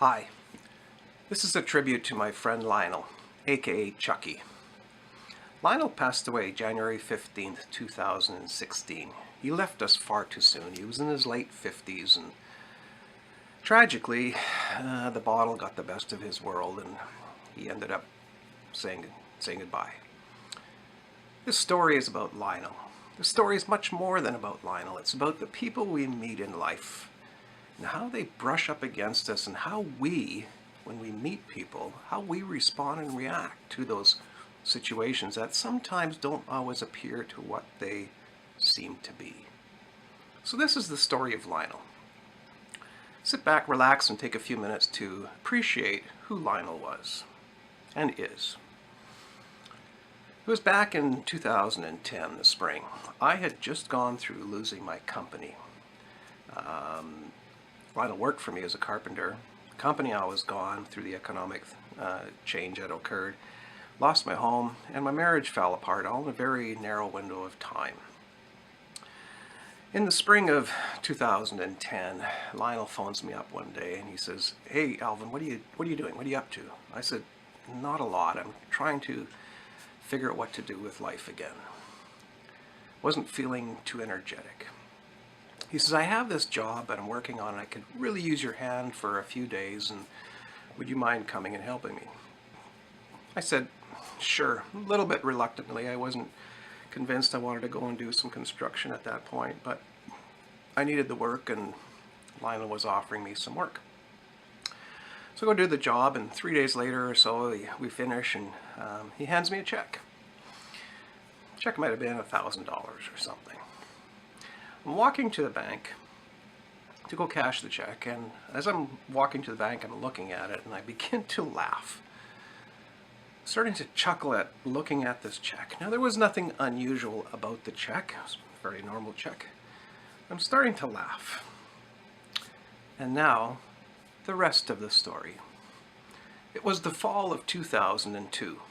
Hi, this is a tribute to my friend Lionel, aka Chuckie. Lionel passed away January 15th, 2016. He left us far too soon. He was in his late 50s and tragically the bottle got the best of his world and he ended up saying goodbye. This story is about Lionel. This story is much more than about Lionel. It's about the people we meet in life and how they brush up against us and how we, when we meet people, how we respond and react to those situations that sometimes don't always appear to what they seem to be. So this is the story of Lionel. Sit back, relax, and take a few minutes to appreciate who Lionel was and is. It was back in 2010, the spring. I had just gone through losing my company. Lionel worked for me as a carpenter. The company I was gone through the economic change that occurred. Lost my home, and my marriage fell apart all in a very narrow window of time. In the spring of 2010, Lionel phones me up one day and he says, "Hey Alvin, what are you doing? What are you up to?" I said, "Not a lot. I'm trying to figure out what to do with life again." Wasn't feeling too energetic. He says, "I have this job that I'm working on and I could really use your hand for a few days, and would you mind coming and helping me?" I said, "Sure," a little bit reluctantly. I wasn't convinced I wanted to go and do some construction at that point, but I needed the work and Lionel was offering me some work. So I go do the job, and 3 days later or so we finish, and he hands me a check. The check might have been $1,000 or something. I'm walking to the bank to go cash the check, and as I'm walking to the bank, I'm looking at it and I begin to laugh. Starting to chuckle at looking at this check. Now, there was nothing unusual about the check. It was a very normal check. I'm starting to laugh. And now, the rest of the story. It was the fall of 2002.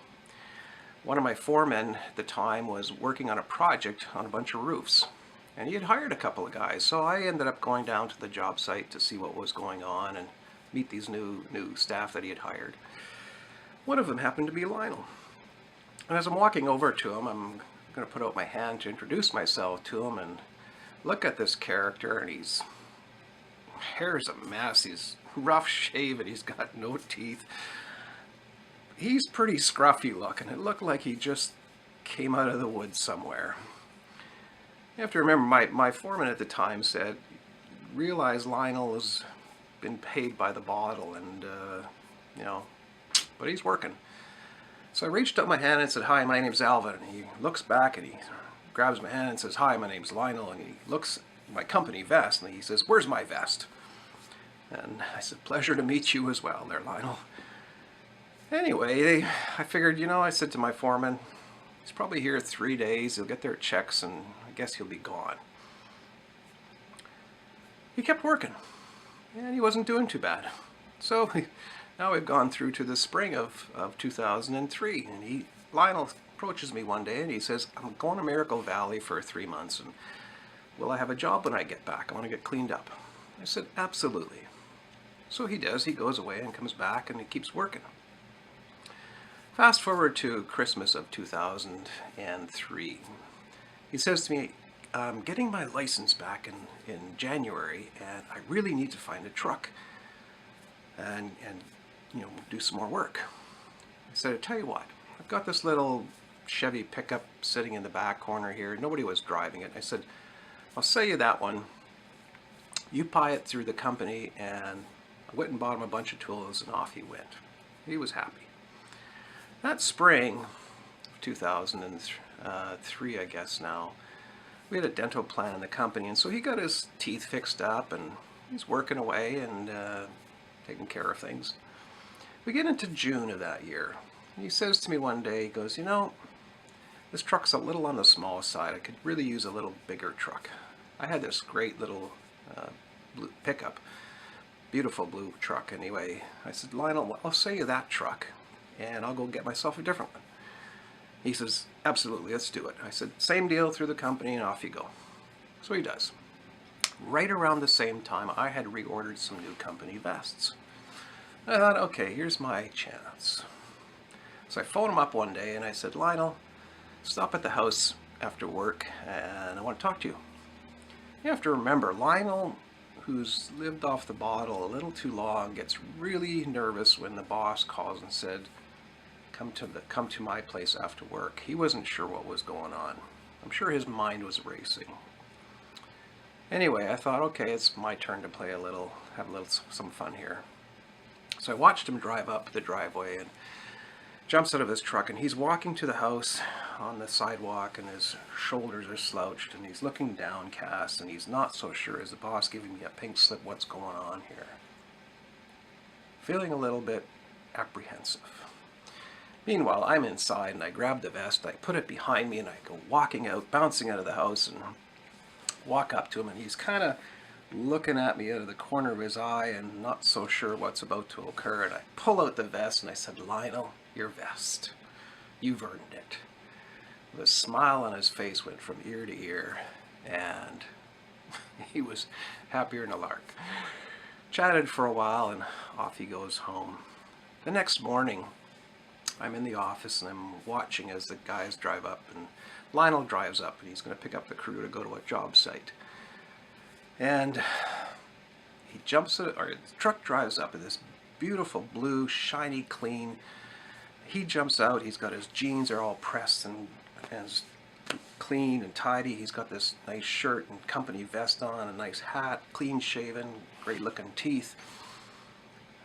One of my foremen at the time was working on a project on a bunch of roofs, and he had hired a couple of guys, so I ended up going down to the job site to see what was going on and meet these new staff that he had hired. One of them happened to be Lionel. And as I'm walking over to him, I'm going to put out my hand to introduce myself to him and look at this character, and his hair's a mess. He's rough shaven. He's got no teeth. He's pretty scruffy looking. It looked like he just came out of the woods somewhere. You have to remember, my foreman at the time said, "Realize Lionel has been paid by the bottle, and but he's working." So I reached up my hand and said, "Hi, my name's Alvin." And he looks back and he grabs my hand and says, "Hi, my name's Lionel." And he looks at my company vest and he says, "Where's my vest?" And I said, "Pleasure to meet you as well there, Lionel." Anyway, I figured, I said to my foreman, he's probably here 3 days. He'll get their checks and I guess he'll be gone. He kept working and he wasn't doing too bad. So now we've gone through to the spring of 2003, and Lionel approaches me one day and he says, "I'm going to Miracle Valley for 3 months, and will I have a job when I get back? I want to get cleaned up." I said, "Absolutely." So he does. He goes away and comes back and he keeps working. Fast forward to Christmas of 2003. He says to me, "I'm getting my license back in January, and I really need to find a truck and do some more work." I said, "I tell you what, I've got this little Chevy pickup sitting in the back corner here. Nobody was driving it." I said, "I'll sell you that one. You buy it through the company." And I went and bought him a bunch of tools, and off he went. He was happy. That spring of 2003, I guess now, we had a dental plan in the company, and so he got his teeth fixed up and he's working away and taking care of things. We get into June of that year. And he says to me one day, he goes, "This truck's a little on the small side. I could really use a little bigger truck." I had this great little blue pickup, beautiful blue truck anyway. I said, "Lionel, I'll sell you that truck and I'll go get myself a different one." He says, "Absolutely, let's do it." I said, "Same deal through the company and off you go." So he does. 'Right around the same time, I had reordered some new company vests. And, you know, do some more work. He says, "Absolutely, let's do it." I said, "Same deal through the company and off you go." So he does. Right around the same time, I had reordered some new company vests. And, you know, do some more work. I thought, okay, here's my chance. So I phoned him up one day and I said, Lionel, stop at the house after work and I want to talk to you. You have to remember, Lionel, who's lived off the bottle a little too long, gets really nervous when the boss calls and said, come to my place after work. He wasn't sure what was going on. I'm sure his mind was racing. Anyway, I thought, okay, it's my turn to have some fun here. So I watched him drive up the driveway and jumps out of his truck, and he's walking to the house on the sidewalk, and his shoulders are slouched, and he's looking downcast, and he's not so sure. Is the boss giving me a pink slip? What's going on here? Feeling a little bit apprehensive. Meanwhile, I'm inside, and I grab the vest, I put it behind me, and I go bouncing out of the house, and walk up to him, and he's kind of looking at me out of the corner of his eye and not so sure what's about to occur. And I pull out the vest and I said, Lionel, your vest. You've earned it. The smile on his face went from ear to ear, and he was happier than a lark. Chatted for a while, and off he goes home. The next morning, I'm in the office and I'm watching as the guys drive up, and Lionel drives up and he's going to pick up the crew to go to a job site. And he the truck drives up in this beautiful blue, shiny, clean. He jumps out, he's got his jeans are all pressed and clean and tidy. He's got this nice shirt and company vest on, a nice hat, clean shaven, great looking teeth.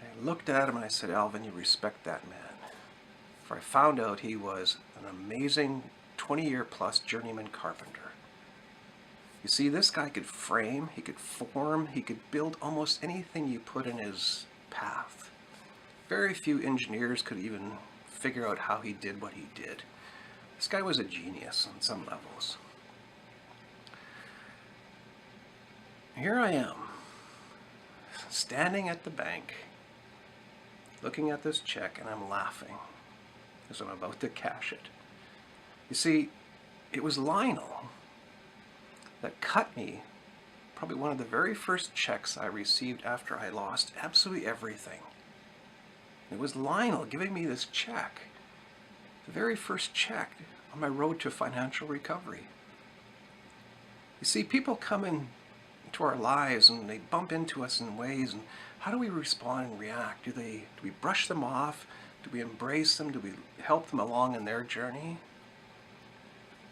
I looked at him and I said, Alvin, you respect that man. For I found out he was an amazing 20-year-plus journeyman carpenter. You see, this guy could frame, he could form, he could build almost anything you put in his path. Very few engineers could even figure out how he did what he did. This guy was a genius on some levels. Here I am, standing at the bank, looking at this check, and I'm laughing as I'm about to cash it. You see, it was Lionel that cut me probably one of the very first checks I received after I lost absolutely everything. It was Lionel giving me this check, the very first check on my road to financial recovery. You see, people come into our lives and they bump into us in ways, and how do we respond and react? Do we brush them off? Do we embrace them? Do we help them along in their journey?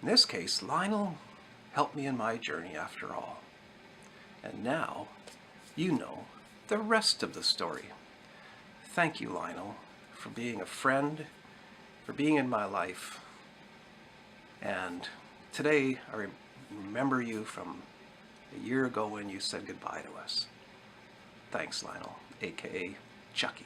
In this case, Lionel helped me in my journey after all. And now, you know the rest of the story. Thank you, Lionel, for being a friend, for being in my life. And today, I remember you from a year ago when you said goodbye to us. Thanks, Lionel, aka Chuckie.